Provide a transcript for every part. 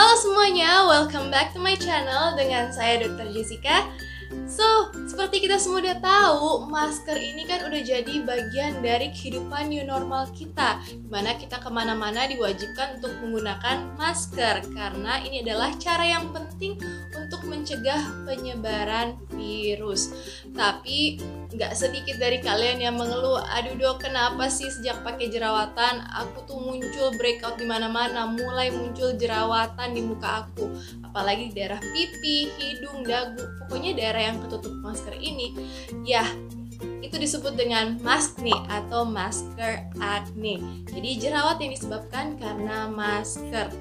Halo semuanya, welcome back to my channel dengan saya Dr. Jessica. So, seperti kita semua udah tahu, masker ini kan udah jadi bagian dari kehidupan new normal kita, dimana kita kemana-mana diwajibkan untuk menggunakan masker, karena ini adalah cara yang penting untuk mencegah penyebaran virus. Tapi nggak sedikit dari kalian yang mengeluh, aduh dok, kenapa sih sejak pakai jerawatan aku tuh muncul breakout di mana-mana, mulai muncul jerawatan di muka aku, apalagi di daerah pipi, hidung, dagu, pokoknya daerah yang ketutup masker ini, ya itu disebut dengan maskne atau masker acne. Jadi jerawat yang disebabkan karena masker.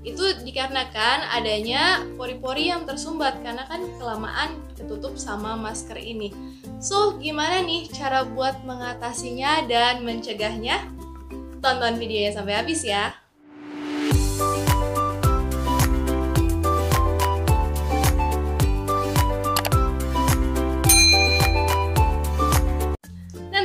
Itu dikarenakan adanya pori-pori yang tersumbat karena kan kelamaan ketutup sama masker ini. So, gimana nih cara buat mengatasinya dan mencegahnya? Tonton videonya sampai habis ya.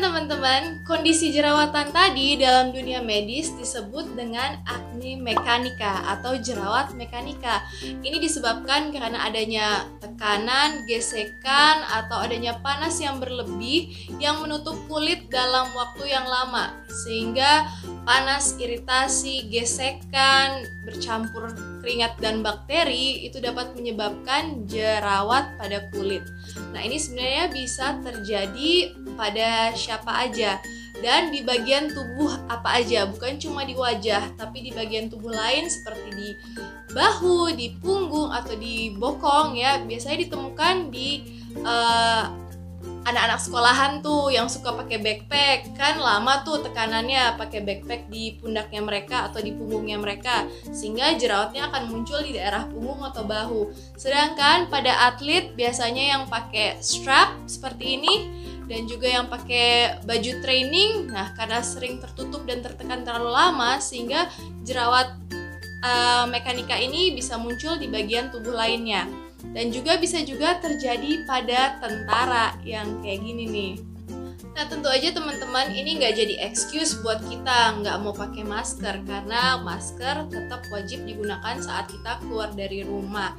Teman-teman, kondisi jerawatan tadi dalam dunia medis disebut dengan acne mekanika atau jerawat mekanika. Ini disebabkan karena adanya tekanan, gesekan, atau adanya panas yang berlebih yang menutup kulit dalam waktu yang lama, sehingga panas, iritasi, gesekan, bercampur keringat dan bakteri itu dapat menyebabkan jerawat pada kulit. Nah, ini sebenarnya bisa terjadi pada siapa aja dan di bagian tubuh apa aja, bukan cuma di wajah, tapi di bagian tubuh lain seperti di bahu, di punggung, atau di bokong ya. Biasanya ditemukan di anak-anak sekolahan tuh yang suka pakai backpack, kan lama tuh tekanannya pakai backpack di pundaknya mereka atau di punggungnya mereka, sehingga jerawatnya akan muncul di daerah punggung atau bahu. Sedangkan pada atlet biasanya yang pakai strap seperti ini dan juga yang pakai baju training, nah karena sering tertutup dan tertekan terlalu lama sehingga jerawat mekanika ini bisa muncul di bagian tubuh lainnya. Dan juga bisa juga terjadi pada tentara yang kayak gini nih. Nah, tentu aja teman-teman, ini nggak jadi excuse buat kita nggak mau pakai masker, karena masker tetap wajib digunakan saat kita keluar dari rumah.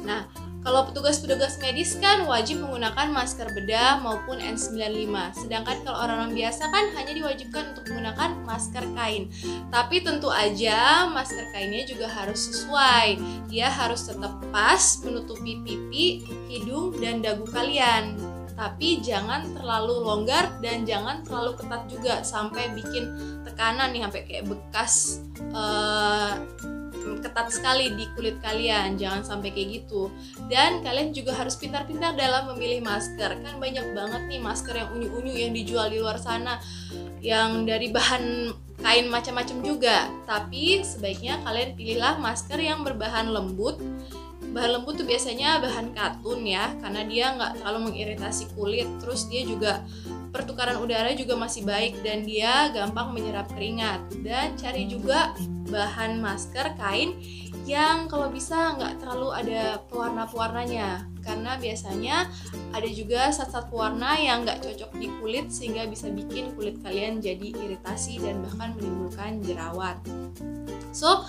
Nah, kalau petugas-petugas medis kan wajib menggunakan masker bedah maupun N95. Sedangkan kalau orang-orang biasa kan hanya diwajibkan untuk menggunakan masker kain. Tapi tentu aja masker kainnya juga harus sesuai. Dia harus tetap pas menutupi pipi, hidung, dan dagu kalian. Tapi jangan terlalu longgar dan jangan terlalu ketat juga sampai bikin tekanan nih, sampai kayak bekas ketat sekali di kulit kalian. Jangan sampai kayak gitu. Dan kalian juga harus pintar-pintar dalam memilih masker. Kan banyak banget nih masker yang unyu-unyu yang dijual di luar sana, yang dari bahan kain macam-macam juga. Tapi sebaiknya kalian pilihlah masker yang berbahan lembut. Bahan lembut tuh biasanya bahan katun ya, karena dia nggak terlalu mengiritasi kulit. Terus dia juga pertukaran udara juga masih baik dan dia gampang menyerap keringat. Dan cari juga bahan masker kain yang kalau bisa nggak terlalu ada pewarna-pewarnanya, karena biasanya ada juga zat-zat pewarna yang nggak cocok di kulit sehingga bisa bikin kulit kalian jadi iritasi dan bahkan menimbulkan jerawat. So,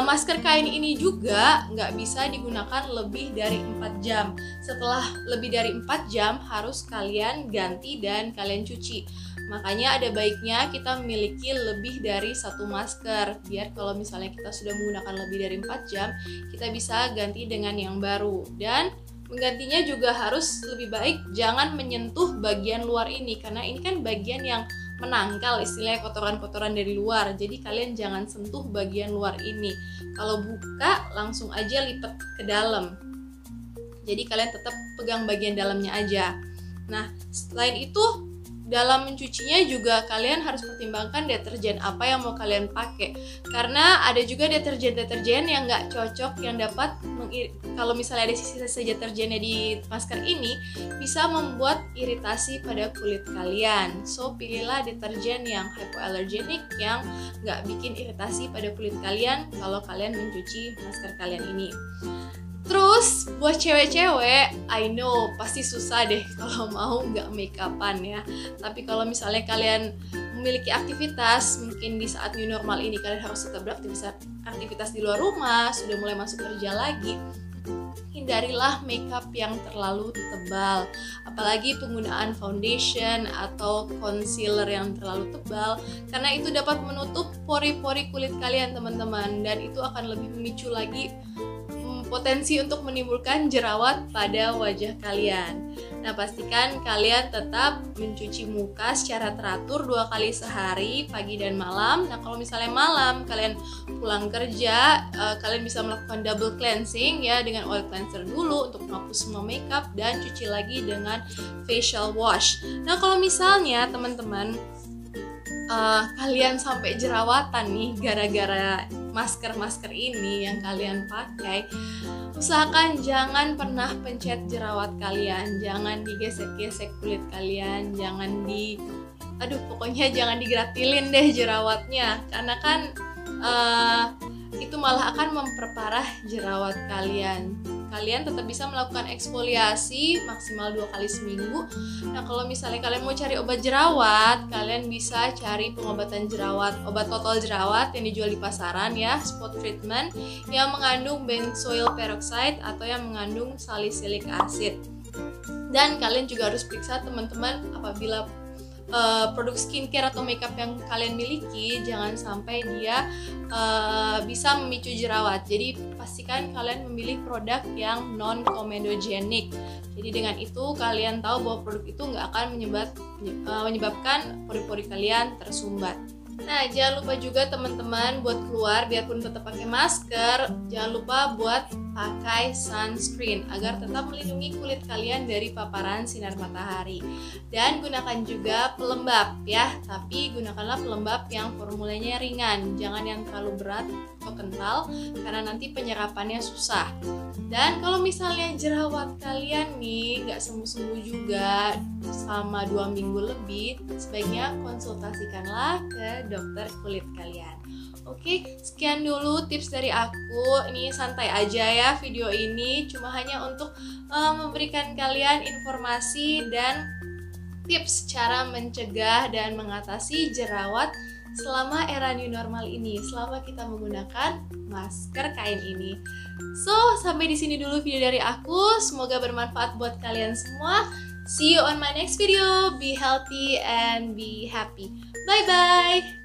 masker kain ini juga nggak bisa digunakan lebih dari 4 jam. Setelah lebih dari 4 jam harus kalian ganti dan kalian cuci. Makanya ada baiknya kita memiliki lebih dari satu masker, biar kalau misalnya kita sudah menggunakan lebih dari 4 jam, kita bisa ganti dengan yang baru. Dan menggantinya juga harus lebih baik jangan menyentuh bagian luar ini, karena ini kan bagian yang menangkal, istilahnya kotoran-kotoran dari luar. Jadi kalian jangan sentuh bagian luar ini. Kalau buka langsung aja lipat ke dalam. Jadi kalian tetap pegang bagian dalamnya aja. Nah, selain itu dalam mencucinya juga kalian harus pertimbangkan deterjen apa yang mau kalian pakai, karena ada juga deterjen-deterjen yang nggak cocok, yang dapat kalau misalnya ada sisa-sisa deterjennya di masker ini bisa membuat iritasi pada kulit kalian. So, pilihlah deterjen yang hypoallergenic yang nggak bikin iritasi pada kulit kalian kalau kalian mencuci masker kalian ini. Terus buat cewek-cewek, I know pasti susah deh kalau mau nggak make upan ya. Tapi kalau misalnya kalian memiliki aktivitas, mungkin di saat new normal ini kalian harus tetap beraktivitas di luar rumah, sudah mulai masuk kerja lagi, hindarilah makeup yang terlalu tebal, apalagi penggunaan foundation atau concealer yang terlalu tebal, karena itu dapat menutup pori-pori kulit kalian teman-teman, dan itu akan lebih memicu lagi potensi untuk menimbulkan jerawat pada wajah kalian. Nah, pastikan kalian tetap mencuci muka secara teratur 2 kali sehari, pagi dan malam. Nah, kalau misalnya malam kalian pulang kerja, kalian bisa melakukan double cleansing ya, dengan oil cleanser dulu untuk menghapus semua makeup dan cuci lagi dengan facial wash. Nah, kalau misalnya teman-teman kalian sampai jerawatan nih gara-gara masker ini yang kalian pakai, usahakan jangan pernah pencet jerawat kalian, jangan digesek-gesek kulit kalian, pokoknya jangan digratilin deh jerawatnya, karena kan itu malah akan memperparah jerawat kalian. Kalian tetap bisa melakukan eksfoliasi maksimal 2 kali seminggu. Nah, kalau misalnya kalian mau cari obat jerawat, kalian bisa cari pengobatan jerawat, obat total jerawat yang dijual di pasaran ya, spot treatment yang mengandung benzoyl peroxide atau yang mengandung salicylic acid. Dan kalian juga harus periksa teman-teman apabila produk skincare atau makeup yang kalian miliki jangan sampai dia bisa memicu jerawat. Jadi pastikan kalian memilih produk yang non comedogenic. Jadi dengan itu kalian tahu bahwa produk itu nggak akan menyebabkan pori-pori kalian tersumbat. Nah, jangan lupa juga teman-teman buat keluar biarpun tetap pakai masker, jangan lupa buat pakai sunscreen agar tetap melindungi kulit kalian dari paparan sinar matahari. Dan gunakan juga pelembab ya, tapi gunakanlah pelembab yang formulanya ringan, jangan yang terlalu berat atau kental karena nanti penyerapannya susah. Dan kalau misalnya jerawat kalian nih nggak sembuh-sembuh juga selama 2 minggu lebih, sebaiknya konsultasikanlah ke dokter kulit kalian. Oke, sekian dulu tips dari aku. Ini santai aja ya video ini, cuma hanya untuk memberikan kalian informasi dan tips cara mencegah dan mengatasi jerawat selama era new normal ini, selama kita menggunakan masker kain ini. So, sampai di sini dulu video dari aku. Semoga bermanfaat buat kalian semua. See you on my next video. Be healthy and be happy. Bye bye.